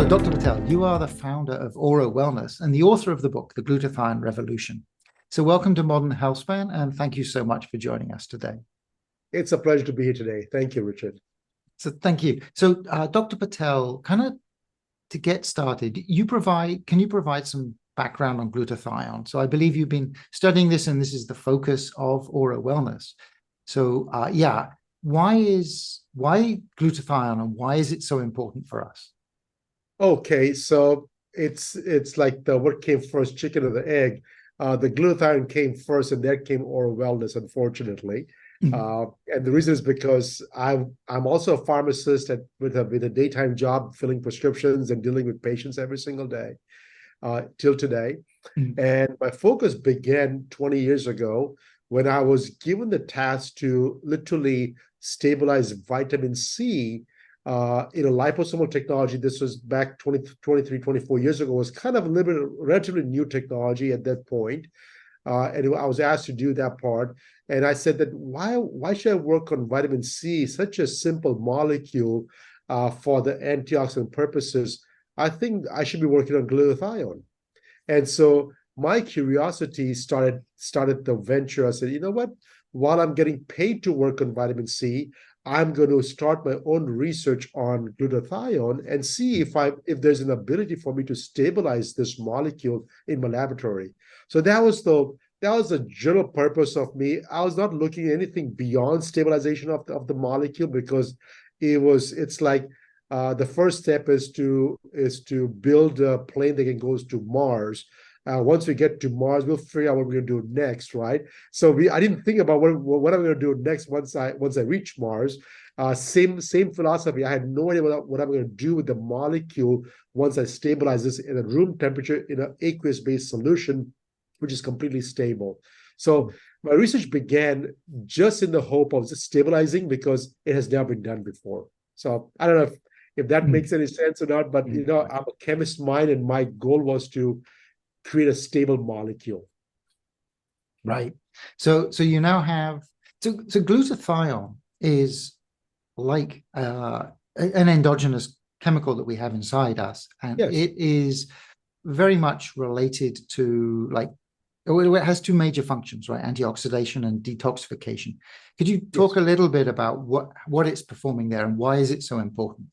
Dr. Patel, you are the founder of Auro Wellness and the author of the book, The Glutathione Revolution. So welcome to Modern Healthspan, and thank you so much for joining us today. It's a pleasure to be here today. Thank you, Richard. So thank you. So Dr. Patel, kind of to get started, can you provide some background on glutathione? So I believe you've been studying this and this is the focus of Auro Wellness. So why glutathione and why is it so important for us? Okay, so it's like what came first, chicken or the egg. The glutathione came first, and then came Auro Wellness, unfortunately. And the reason is because I'm also a pharmacist with a daytime job, filling prescriptions and dealing with patients every single day till today. And my focus began 20 years ago when I was given the task to literally stabilize vitamin C in a liposomal technology. This was back 23, 24 years ago. It was kind of a little bit relatively new technology at that point. And I was asked to do that part. And I said that why should I work on vitamin C, such a simple molecule for the antioxidant purposes? I think I should be working on glutathione. And so my curiosity started the venture. I said, you know what? While I'm getting paid to work on vitamin C, I'm going to start my own research on glutathione and see if there's an ability for me to stabilize this molecule in my laboratory. So that was the general purpose of me. I was not looking at anything beyond stabilization of the molecule, because it's like the first step is to build a plane that can go to Mars. Once we get to Mars, we'll figure out what we're going to do next, right? So I didn't think about what I'm going to do next once I reach Mars. Same philosophy. I had no idea what I'm going to do with the molecule once I stabilize this in a room temperature in an aqueous-based solution, which is completely stable. So my research began just in the hope of just stabilizing, because it has never been done before. So I don't know if that makes any sense or not, but I'm a chemist mind, and my goal was to create a stable molecule. Right. So you now have so glutathione is like an endogenous chemical that we have inside us, and Yes. it is very much related to it has two major functions, right? Antioxidation and detoxification. Could you talk a little bit about what it's performing there and why is it so important?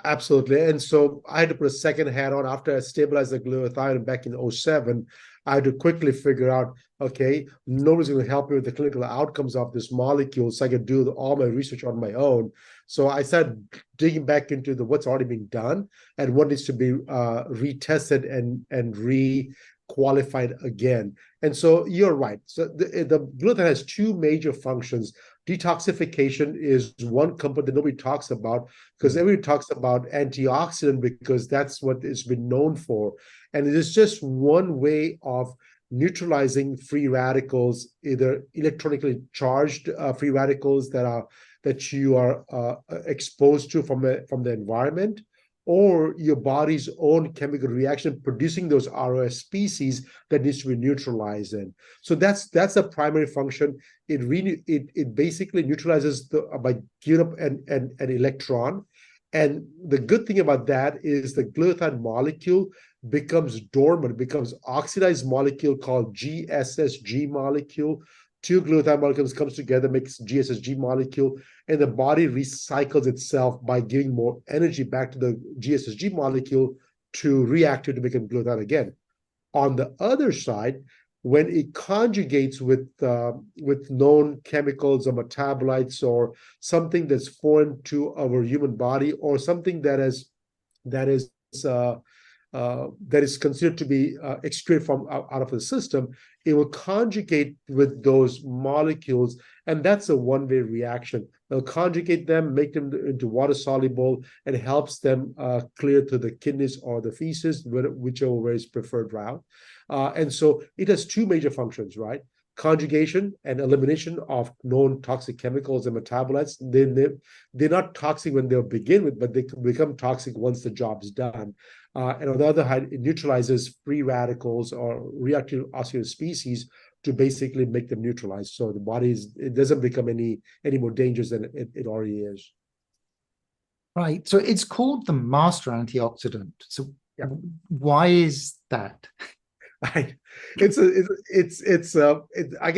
Absolutely. And so I had to put a second hat on after I stabilized the glutathione back in 2007. I had to quickly figure out, okay, nobody's going to help me with the clinical outcomes of this molecule, so I could do all my research on my own. So I started digging back into what's already been done and what needs to be retested and re-qualified again. And so you're right. So the glutathione has two major functions. Detoxification is one component that nobody talks about, because everybody talks about antioxidant because that's what it's been known for. And it is just one way of neutralizing free radicals, either electronically charged free radicals that you are exposed to from the environment, or your body's own chemical reaction producing those ROS species that needs to be neutralized in. So that's a primary function. It basically neutralizes by giving up an electron. And the good thing about that is the glutathione molecule becomes dormant, becomes oxidized molecule called GSSG molecule. Two glutathione molecules comes together, makes GSSG molecule, and the body recycles itself by giving more energy back to the GSSG molecule to react to make it glutathione again. On the other side, when it conjugates with known chemicals or metabolites or something that's foreign to our human body, or something that is considered to be excreted from out of the system, it will conjugate with those molecules, and that's a one-way reaction. It'll conjugate them, make them into water soluble, and helps them clear to the kidneys or the feces, whichever way is preferred route. And so it has two major functions, right? Conjugation and elimination of known toxic chemicals and metabolites. They're not toxic when they begin with, but they become toxic once the job's done. And on the other hand, it neutralizes free radicals or reactive oxidative species to basically make them neutralized. So the body it doesn't become any more dangerous than it already is. Right. So it's called the Master Antioxidant. So Yeah. why is that? Right. I get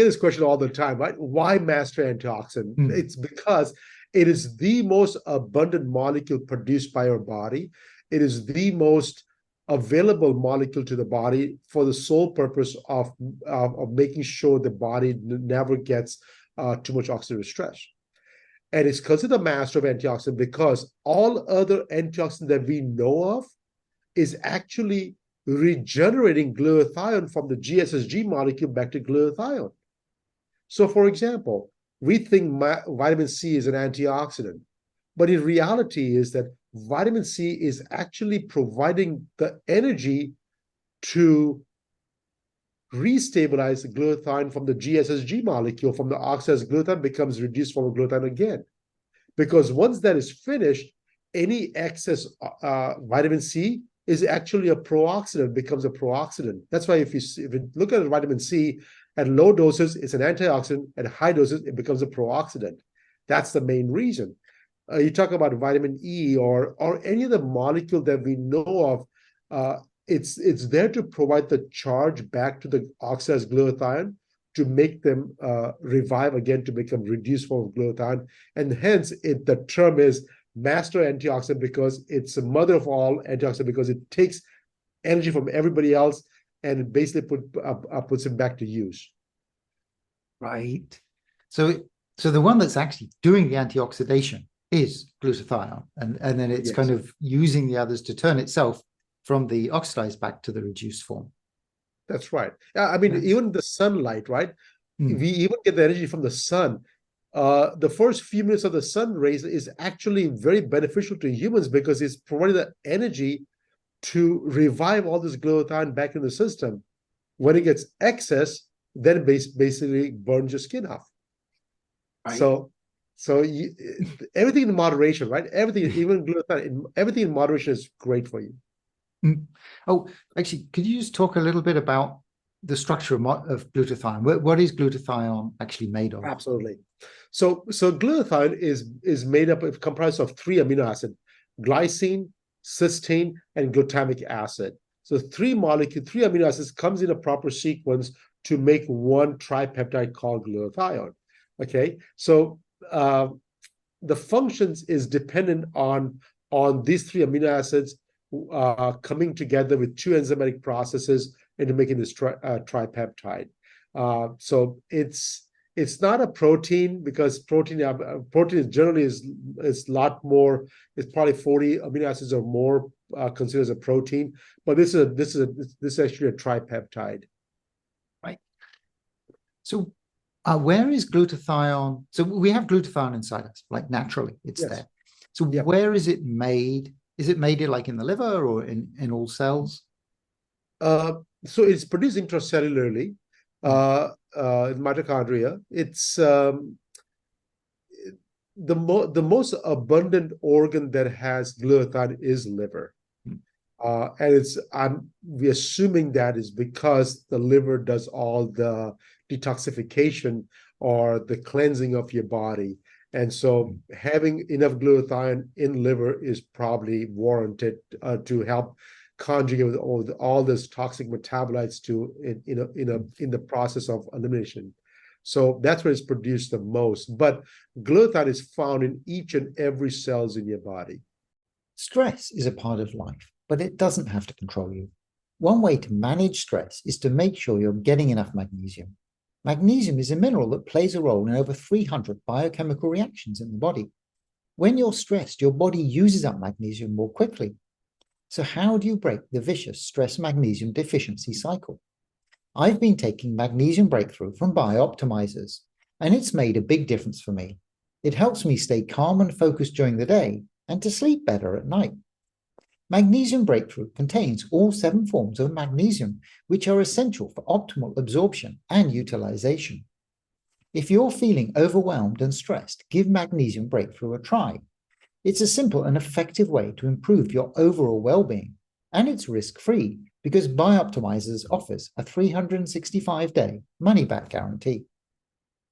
this question all the time, right? Why master antioxidant? Hmm. It's because it is the most abundant molecule produced by our body. It is the most available molecule to the body for the sole purpose of making sure the body never gets too much oxidative stress. And it's considered a master of antioxidant because all other antioxidants that we know of is actually regenerating glutathione from the GSSG molecule back to glutathione. So, for example, we think vitamin C is an antioxidant, but in reality is that vitamin C is actually providing the energy to restabilize the glutathione from the GSSG molecule, from the oxidized glutathione becomes reduced form of glutathione again. Because once that is finished, any excess vitamin C is actually a pro-oxidant, becomes a pro-oxidant. That's why if you look at vitamin C at low doses, it's an antioxidant. At high doses, it becomes a pro-oxidant. That's the main reason. You talk about vitamin E or any of the molecule that we know of, it's there to provide the charge back to the oxidized glutathione to make them revive again to become reduced form of glutathione. And hence, the term is master antioxidant because it's a mother of all antioxidant because it takes energy from everybody else and it basically puts it back to use. Right. So the one that's actually doing the antioxidation is glutathione, and then it's kind of using the others to turn itself from the oxidized back to the reduced form. That's right. I mean, even the sunlight, right? We even get the energy from the sun. The first few minutes of the sun rays is actually very beneficial to humans because it's providing the energy to revive all this glutathione back in the system. When it gets excess, then it basically burns your skin off. Right. So everything in moderation, right? Everything, even glutathione, everything in moderation is great for you. Oh, actually, could you just talk a little bit about the structure of glutathione? What is glutathione actually made of? Absolutely. So glutathione is made up of comprised of 3 amino acids: glycine, cysteine, and glutamic acid. So 3 amino acids comes in a proper sequence to make one tripeptide called glutathione. Okay, so the functions is dependent on these 3 amino acids coming together with 2 enzymatic processes into making this tripeptide. So it's not a protein because protein is generally is a lot more. It's probably 40 amino acids or more considered as a protein, but this is actually a tripeptide. Right. So where is glutathione? So we have glutathione inside us, like naturally, it's there. So where is it made? Is it made like in the liver or in all cells? So it's produced intracellularly in mitochondria. It's the most abundant organ that has glutathione is liver. And we're assuming that is because the liver does all the detoxification or the cleansing of your body. And so having enough glutathione in liver is probably warranted to help conjugate with all those toxic metabolites in the process of elimination. So that's where it's produced the most. But glutathione is found in each and every cells in your body. Stress is a part of life, but it doesn't have to control you. One way to manage stress is to make sure you're getting enough magnesium. Magnesium is a mineral that plays a role in over 300 biochemical reactions in the body. When you're stressed, your body uses up magnesium more quickly. So how do you break the vicious stress-magnesium deficiency cycle? I've been taking Magnesium Breakthrough from BioOptimizers, and it's made a big difference for me. It helps me stay calm and focused during the day and to sleep better at night. Magnesium Breakthrough contains all 7 forms of magnesium, which are essential for optimal absorption and utilization. If you're feeling overwhelmed and stressed, give Magnesium Breakthrough a try. It's a simple and effective way to improve your overall well-being, and it's risk-free because BioOptimizers offers a 365-day money-back guarantee.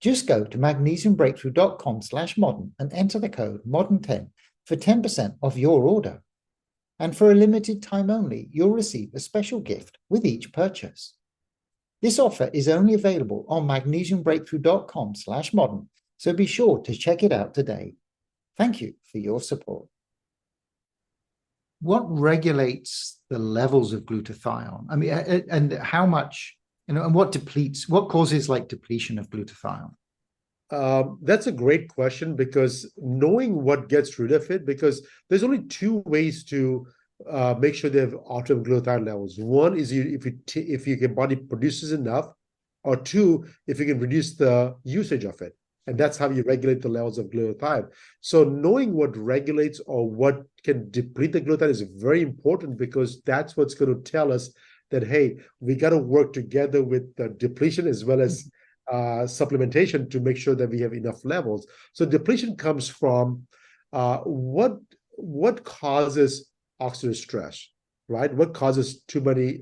Just go to magnesiumbreakthrough.com/modern and enter the code MODERN10 for 10% off your order. And for a limited time only, you'll receive a special gift with each purchase. This offer is only available on magnesiumbreakthrough.com/modern, so be sure to check it out today. Thank you for your support. What regulates the levels of glutathione? I mean, and how much, and what causes like depletion of glutathione? That's a great question, because knowing what gets rid of it, because there's only two ways to make sure they have optimum glutathione levels. One is if your body produces enough, or two, if you can reduce the usage of it. And that's how you regulate the levels of glutathione. So knowing what regulates or what can deplete the glutathione is very important, because that's what's going to tell us that, hey, we got to work together with the depletion as well as supplementation to make sure that we have enough levels. So depletion comes from what causes oxidative stress, right? What causes too many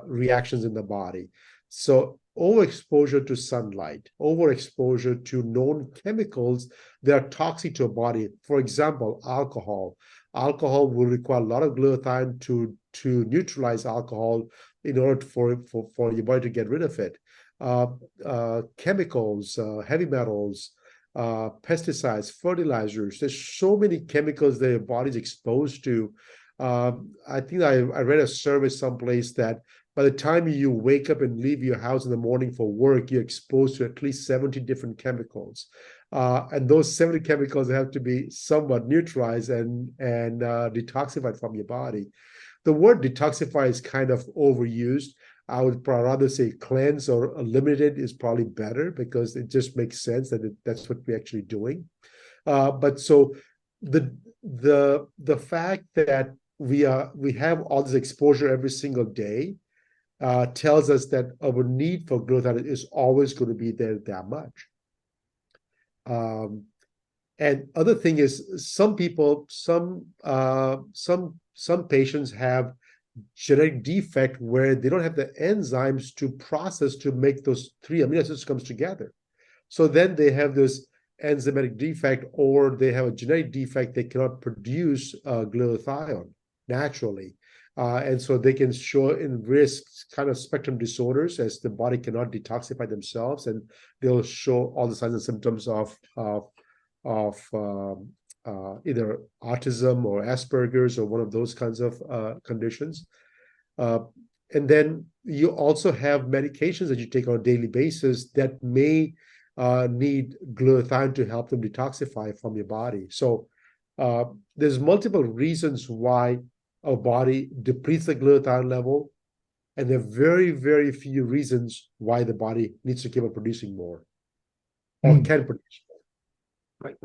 reactions in the body? So overexposure to sunlight, overexposure to known chemicals that are toxic to a body. For example, alcohol. Alcohol will require a lot of glutathione to neutralize alcohol in order for your body to get rid of it. Chemicals, heavy metals, pesticides, fertilizers. There's so many chemicals that your body's exposed to. I think I read a survey someplace that by the time you wake up and leave your house in the morning for work, you're exposed to at least 70 different chemicals. And those 70 chemicals have to be somewhat neutralized and detoxified from your body. The word detoxify is kind of overused. I would rather say cleanse or eliminate is probably better, because it just makes sense that that's what we're actually doing. But so the fact that we have all this exposure every single day tells us that our need for glutathione is always going to be there that much. And other thing is, some people, some patients have genetic defect where they don't have the enzymes to process to make those three amino acids come together. So then they have this enzymatic defect, or they have a genetic defect, they cannot produce glutathione naturally. And so they can show in various kind of spectrum disorders, as the body cannot detoxify themselves, and they'll show all the signs and symptoms of either autism or Asperger's or one of those kinds of conditions. And then you also have medications that you take on a daily basis that may need glutathione to help them detoxify from your body. So there's multiple reasons why our body depletes the glutathione level, and there are very, very few reasons why the body needs to keep on producing more or can produce more. Right.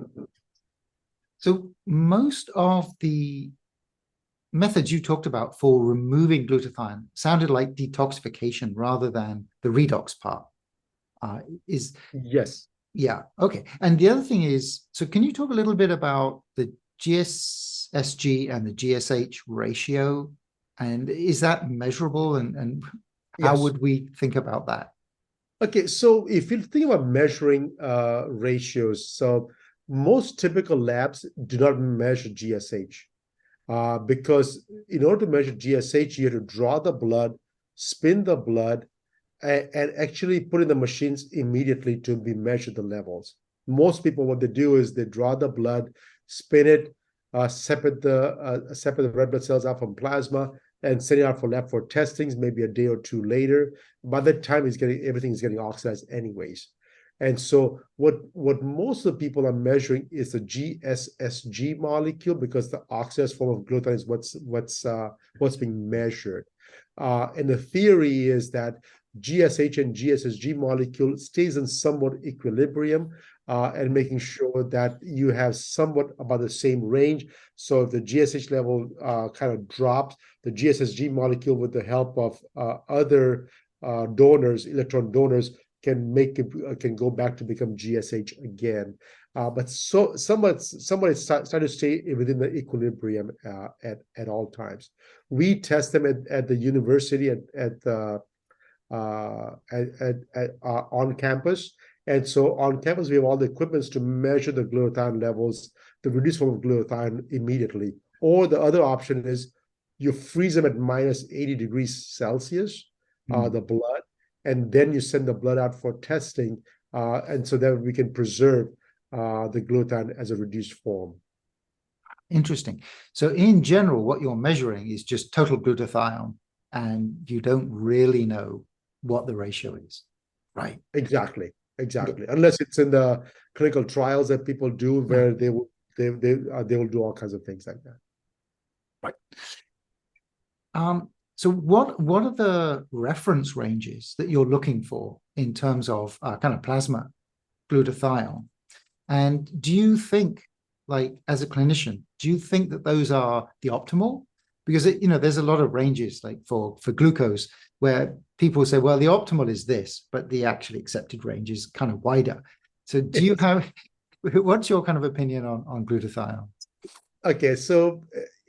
So most of the methods you talked about for removing glutathione sounded like detoxification rather than the redox part. Yes. Yeah. Okay. And the other thing is, so can you talk a little bit about the GSSG and the GSH ratio? And is that measurable? And how would we think about that? Okay. So if you think about measuring ratios, so most typical labs do not measure GSH because in order to measure GSH, you have to draw the blood, spin the blood, and actually put in the machines immediately to be measured the levels. Most people, what they do is they draw the blood, spin it, separate the red blood cells out from plasma, and send it out for lab for testings, maybe a day or two later. By that time, everything is getting oxidized anyways. And so what most of the people are measuring is the GSSG molecule, because the oxidized form of glutathione is what's being measured. And the theory is that GSH and GSSG molecule stays in somewhat equilibrium, and making sure that you have somewhat about the same range. So if the GSH level kind of drops, the GSSG molecule, with the help of other donors, electron donors, can go back to become GSH again. But so somewhat start to stay within the equilibrium at all times. We test them at the university on campus. And so on campus, we have all the equipments to measure the glutathione levels the reduced form of glutathione immediately. Or the other option is you freeze them at minus 80 degrees Celsius, the blood, and then you send the blood out for testing, and so that we can preserve the glutathione as a reduced form. Interesting. So in general, what you're measuring is just total glutathione, and you don't really know what the ratio is, right? Exactly. Unless it's in the clinical trials that people do, where they will do all kinds of things like that. Right. So what are the reference ranges that you're looking for in terms of kind of plasma glutathione? And do you think, like, as a clinician, do you think that those are the optimal? Because there's a lot of ranges, like for glucose, where people say, well, the optimal is this, but the actually accepted range is kind of wider. So do you have, what's your kind of opinion on glutathione? Okay, so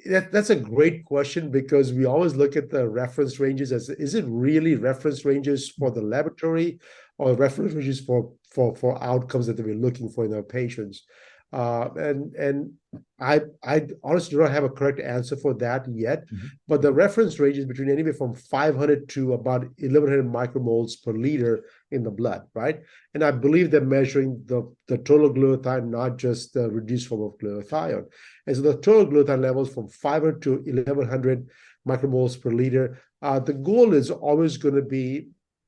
that's a great question, because we always look at the reference ranges as, is it really reference ranges for the laboratory, or reference ranges for outcomes that we're looking for in our patients? And I honestly do not have a correct answer for that yet, but the reference range is between anywhere from 500 to about 1100 micromoles per liter in the blood, right? And I believe they're measuring the total glutathione, not just the reduced form of glutathione. And so the total glutathione levels from 500 to 1100 micromoles per liter. The goal is always going to be,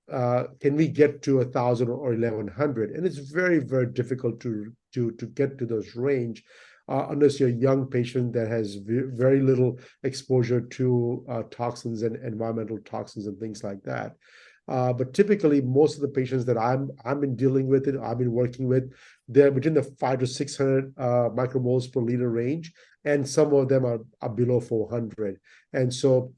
can we get to 1000 or 1100? And it's very, very difficult to get to those range unless you're a young patient that has very little exposure to toxins and environmental toxins and things like that. But typically, most of the patients that I've been dealing with, I've been working with, they're between the 500 to 600 micromoles per liter range, and some of them are below 400. And so,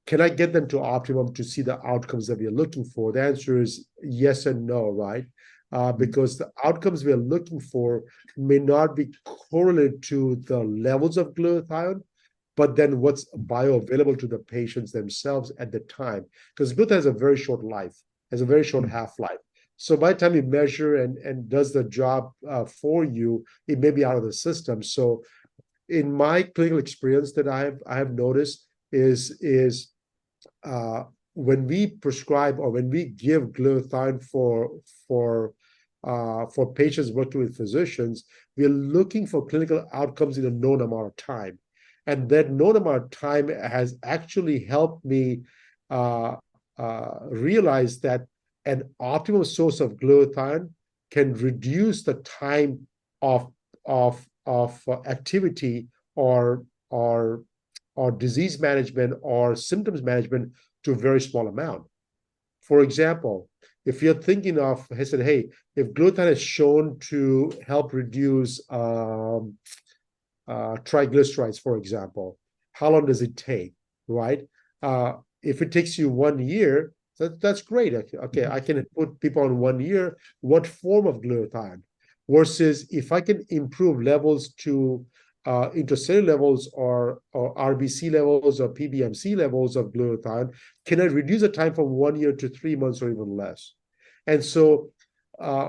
can I get them to optimum to see the outcomes that we are looking for? The answer is yes and no, right? Because the outcomes we are looking for may not be correlated to the levels of glutathione, but then what's bioavailable to the patients themselves at the time. Because glutathione has a very short life, has a very short half-life. So by the time you measure and does the job for you, it may be out of the system. So in my clinical experience that I have noticed is when we prescribe or when we give glutathione for patients working with physicians, we're looking for clinical outcomes in a known amount of time. And that known amount of time has actually helped me realize that an optimal source of glutathione can reduce the time of activity or disease management or symptoms management to a very small amount. For example, if you're thinking of, I said, hey, if glutathione is shown to help reduce triglycerides, for example, how long does it take, right? If it takes you 1 year, that's great. Okay, I can put people on 1 year. What form of glutathione? Versus if I can improve levels to intracellular levels or RBC levels or PBMC levels of glutathione, can I reduce the time from 1 year to 3 months or even less? And so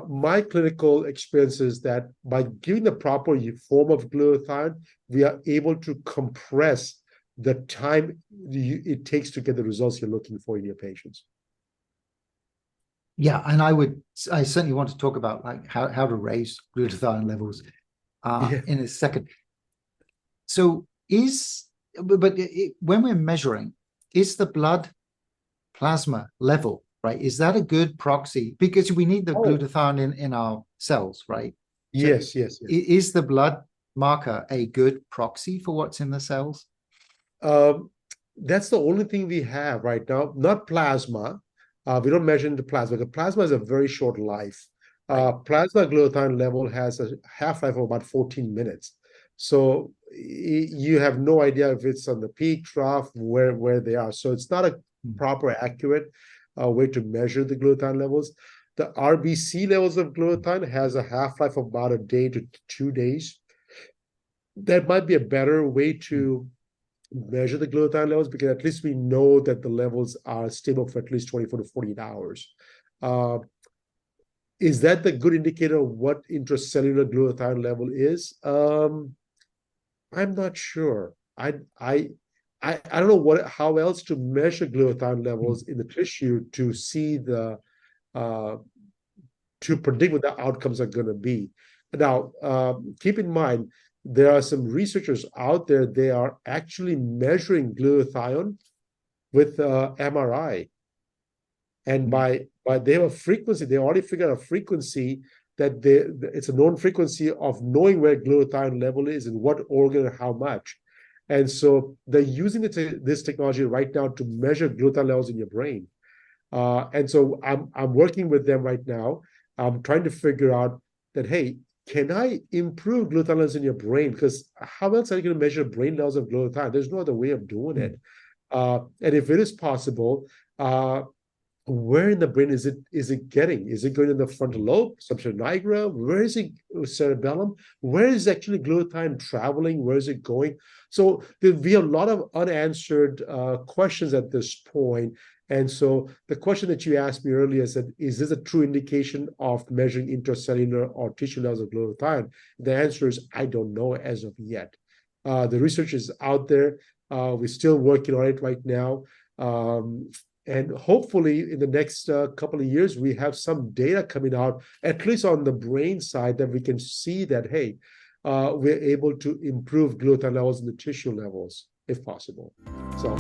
my clinical experience is that by giving the proper form of glutathione, we are able to compress the time it takes to get the results you're looking for in your patients. Yeah, and I certainly want to talk about like how to raise glutathione levels in a second. So when we're measuring, is the blood plasma level, right? Is that a good proxy? Because we need the glutathione in our cells, right? So yes. Is the blood marker a good proxy for what's in the cells? That's the only thing we have right now, not plasma. We don't measure the plasma. The plasma has a very short life. Plasma glutathione level has a half-life of about 14 minutes. So you have no idea if it's on the peak, trough, where they are. So it's not a proper, accurate way to measure the glutathione levels. The RBC levels of glutathione has a half-life of about a day to 2 days. That might be a better way to measure the glutathione levels, because at least we know that the levels are stable for at least 24 to 48 hours. is that the good indicator of what intracellular glutathione level is? I'm not sure. I don't know how else to measure glutathione levels in the tissue to see the to predict what the outcomes are going to be. Now, keep in mind, there are some researchers out there, they are actually measuring glutathione with MRI. And by they have a frequency, they already figured out a frequency that it's a known frequency of knowing where glutathione level is and what organ and how much. And so they're using this technology right now to measure glutathione levels in your brain. And so I'm working with them right now. I'm trying to figure out that, hey, can I improve glutathione levels in your brain? Because how else are you going to measure brain levels of glutathione? There's no other way of doing it. And if it is possible, where in the brain is it getting? Is it going in the frontal lobe, substance nigra? Where is it, cerebellum? Where is actually glutathione traveling? Where is it going? So there'll be a lot of unanswered questions at this point. And so the question that you asked me earlier is that, is this a true indication of measuring intracellular or tissue levels of glutathione? The answer is, I don't know as of yet. The research is out there. We're still working on it right now. And hopefully in the next couple of years, we have some data coming out, at least on the brain side, that we can see that, hey, we're able to improve glutathione levels in the tissue levels, if possible. So